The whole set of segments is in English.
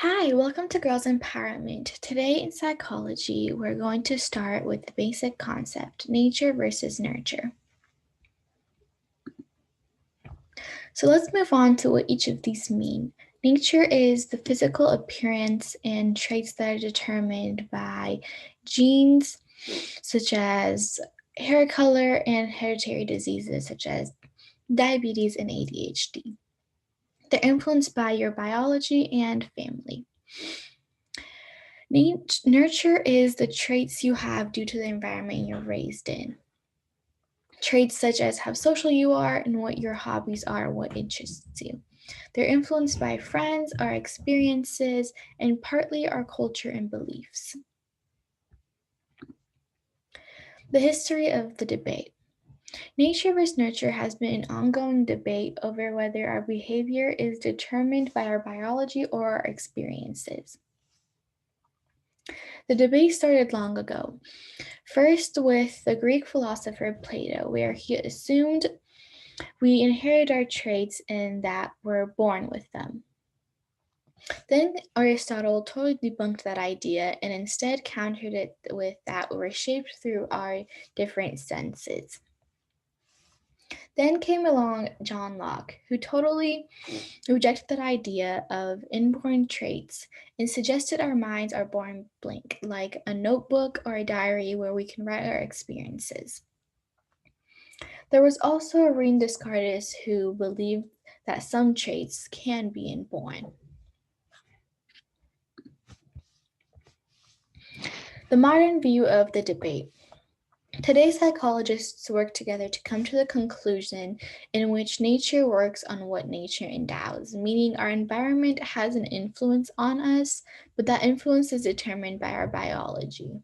Hi, welcome to Girls Empowerment. Today in psychology, we're going to start with the basic concept, nature versus nurture. So let's move on to what each of these mean. Nature is the physical appearance and traits that are determined by genes, such as hair color, and hereditary diseases, such as diabetes and ADHD. They're influenced by your biology and family. Nurture is the traits you have due to the environment you're raised in. Traits such as how social you are and what your hobbies are, what interests you. They're influenced by friends, our experiences, and partly our culture and beliefs. The history of the debate. Nature versus nurture has been an ongoing debate over whether our behavior is determined by our biology or our experiences. The debate started long ago. First, with the Greek philosopher Plato, where he assumed we inherit our traits and that we're born with them. Then Aristotle totally debunked that idea and instead countered it with that we're shaped through our different senses. Then came along John Locke, who totally rejected that idea of inborn traits and suggested our minds are born blank, like a notebook or a diary where we can write our experiences. There was also Irene Descartes who believed that some traits can be inborn. The modern view of the debate. Today, psychologists work together to come to the conclusion in which nature works on what nature endows, meaning our environment has an influence on us, but that influence is determined by our biology.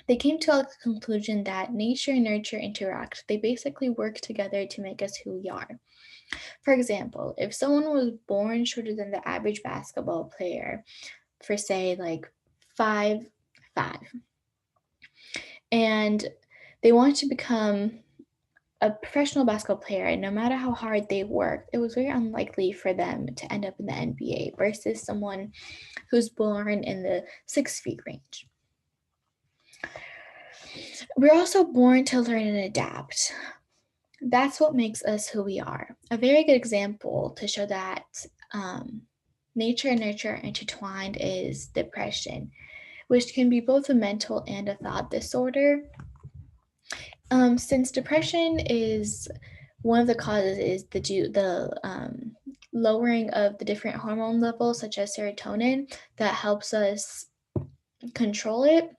They came to a conclusion that nature and nurture interact. They basically work together to make us who we are. For example, if someone was born shorter than the average basketball player, for say like 5'5", and they want to become a professional basketball player, and no matter how hard they worked, it was very unlikely for them to end up in the NBA versus someone who's born in the 6 feet range. We're also born to learn and adapt. That's what makes us who we are. A very good example to show that nature and nurture intertwined is depression, which can be both a mental and a thought disorder. Since depression is one of the causes is the lowering of the different hormone levels, such as serotonin, that helps us control it.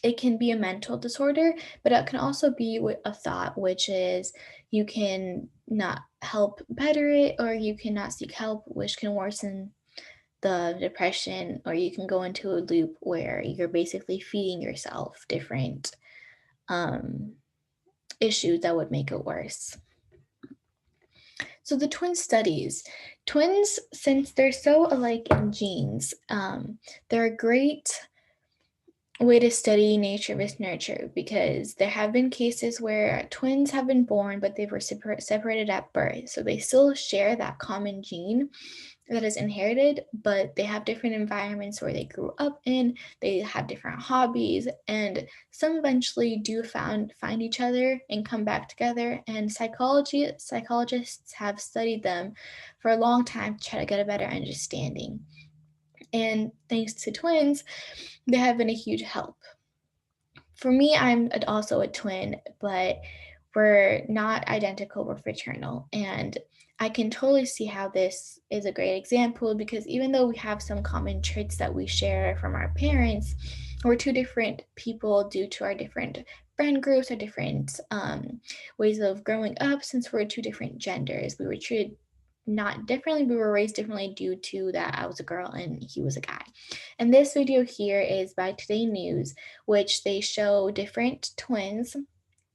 It can be a mental disorder, but it can also be a thought, which is you can not help better it, or you cannot seek help, which can worsen the depression, or you can go into a loop where you're basically feeding yourself different issues that would make it worse. So the twin studies. Twins, since they're so alike in genes, they're a great way to study nature versus nurture because there have been cases where twins have been born, but they were separated at birth. So they still share that common gene that is inherited, but they have different environments where they grew up in, they have different hobbies, and some eventually do find each other and come back together. And psychologists have studied them for a long time to try to get a better understanding. And thanks to twins, they have been a huge help. For me, I'm also a twin, but we're not identical, we're fraternal. And I can totally see how this is a great example because even though we have some common traits that we share from our parents, we're two different people due to our different friend groups, our different ways of growing up. Since we're two different genders, we were treated not differently, we were raised differently due to that I was a girl and he was a guy. And this video here is by Today News, which they show different twins,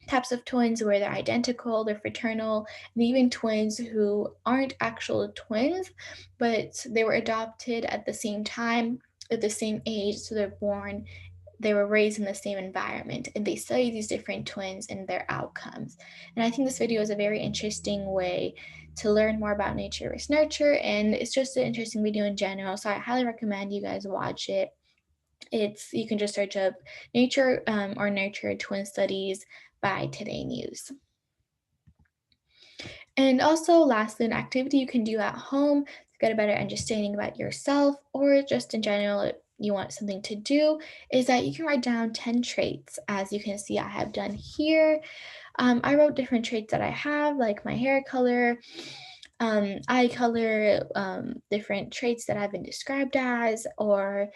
types of twins where they're identical, they're fraternal, and even twins who aren't actual twins, but they were adopted at the same time, at the same age, so they're born they were raised in the same environment, and they study these different twins and their outcomes. And I think this video is a very interesting way to learn more about nature versus nurture, and it's just an interesting video in general, so I highly recommend you guys watch it. You can just search up nature or nurture twin studies by Today News. And also, lastly, an activity you can do at home to get a better understanding about yourself, or just in general, if you want something to do, is that you can write down 10 traits. As you can see, I have done here. I wrote different traits that I have, like my hair color, eye color, different traits that I've been described as, or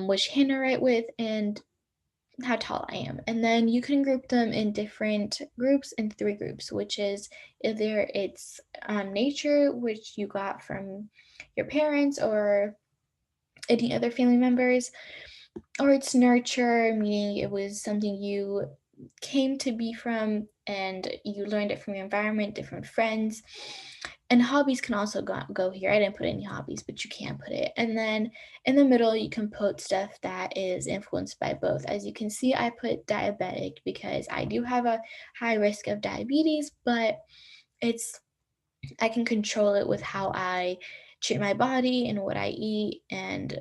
which hand I write with, and how tall I am. And then you can group them in different groups, in 3 groups, which is either it's nature, which you got from your parents or any other family members, or it's nurture, meaning it was something you came to be from and you learned it from your environment, different friends. And hobbies can also go here. I didn't put any hobbies, but you can put it. And then in the middle, you can put stuff that is influenced by both. As you can see, I put diabetic because I do have a high risk of diabetes, but it's I can control it with how I treat my body and what I eat, and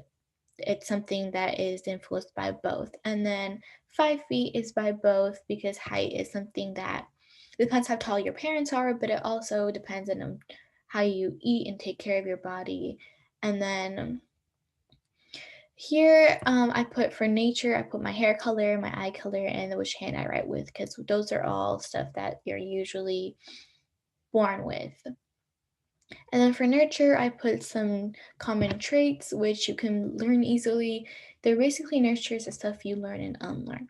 it's something that is influenced by both. And then 5 feet is by both because height is something that depends how tall your parents are, but it also depends on how you eat and take care of your body. And then here, I put for nature, I put my hair color, my eye color, and which hand I write with, because those are all stuff that you're usually born with. And then for nurture, I put some common traits which you can learn easily. They're basically nurtures the stuff you learn and unlearn.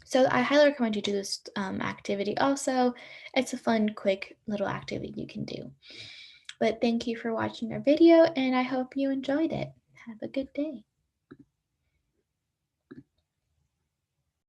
So I highly recommend you do this activity also. It's a fun, quick little activity you can do. But thank you for watching our video, and I hope you enjoyed it. Have a good day.